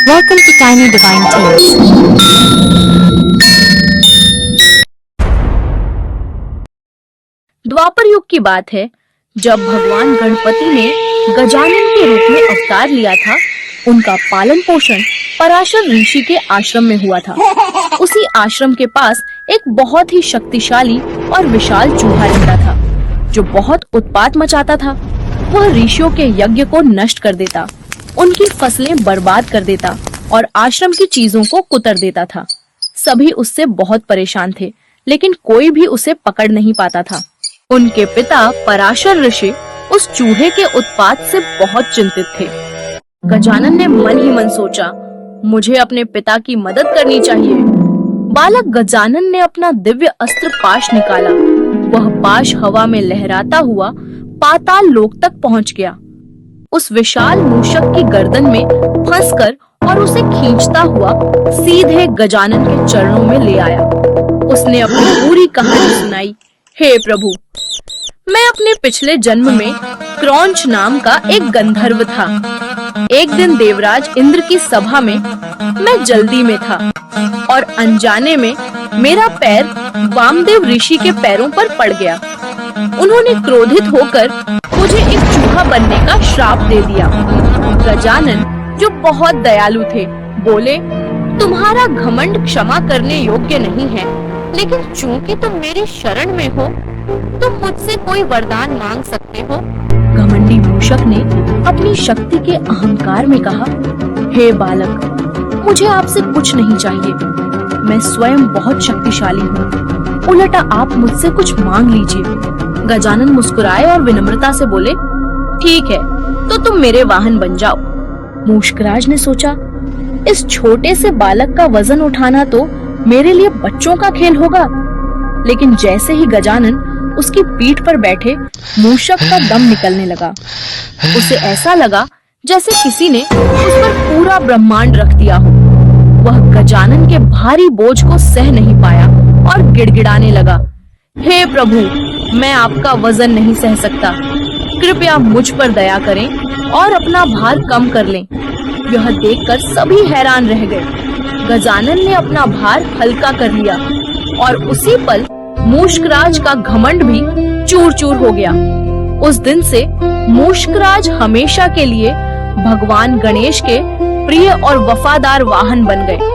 Welcome to Tiny Divine Tales. द्वापर युग की बात है जब भगवान गणपति ने गजानन के रूप में अवतार लिया था। उनका पालन पोषण पराशर ऋषि के आश्रम में हुआ था। उसी आश्रम के पास एक बहुत ही शक्तिशाली और विशाल चूहा रहता था जो बहुत उत्पात मचाता था। वह ऋषियों के यज्ञ को नष्ट कर देता, उनकी फसलें बर्बाद कर देता और आश्रम की चीजों को कुतर देता था। सभी उससे बहुत परेशान थे, लेकिन कोई भी उसे पकड़ नहीं पाता था। उनके पिता पराशर ऋषि उस चूहे के उत्पात से बहुत चिंतित थे। गजानन ने मन ही मन सोचा, मुझे अपने पिता की मदद करनी चाहिए। बालक गजानन ने अपना दिव्य अस्त्र पाश निकाला। वह पाश हवा में लहराता हुआ पाताल लोक तक पहुंच गया। उस विशाल मूषक की गर्दन में फंसकर और उसे खींचता हुआ सीधे गजानन के चरणों में ले आया। उसने अपनी पूरी कहानी सुनाई। हे प्रभु, मैं अपने पिछले जन्म में क्रौंच नाम का एक गंधर्व था। एक दिन देवराज इंद्र की सभा में मैं जल्दी में था और अनजाने में मेरा पैर वामदेव ऋषि के पैरों पर पड़ गया। उन्होंने क्रोधित होकर मुझे एक चूहा बनने का श्राप दे दिया। गजानन, जो बहुत दयालु थे, बोले, तुम्हारा घमंड क्षमा करने योग्य नहीं है, लेकिन चूंकि तुम मेरी शरण में हो, तुम मुझसे कोई वरदान मांग सकते हो। घमंडी मूषक ने अपनी शक्ति के अहंकार में कहा, हे बालक, मुझे आपसे कुछ नहीं चाहिए। मैं स्वयं बहुत शक्तिशाली हूँ। उल्टा आप मुझसे कुछ मांग लीजिए। गजानन मुस्कुराए और विनम्रता से बोले, ठीक है, तो तुम मेरे वाहन बन जाओ। मूषकराज ने सोचा, इस छोटे से बालक का वजन उठाना तो मेरे लिए बच्चों का खेल होगा। लेकिन जैसे ही गजानन उसकी पीठ पर बैठे, मूषक का दम निकलने लगा। उसे ऐसा लगा जैसे किसी ने उस पर पूरा ब्रह्मांड रख दिया हो। वह गजानन के भारी बोझ को सह नहीं पाया और गिड़गिड़ाने लगा, हे प्रभु, मैं आपका वजन नहीं सह सकता। कृपया मुझ पर दया करें और अपना भार कम कर लें। यह देखकर सभी हैरान रह गए। गजानन ने अपना भार हल्का कर लिया और उसी पल मूषकराज का घमंड भी चूर चूर हो गया। उस दिन से मूषकराज हमेशा के लिए भगवान गणेश के प्रिय और वफादार वाहन बन गए।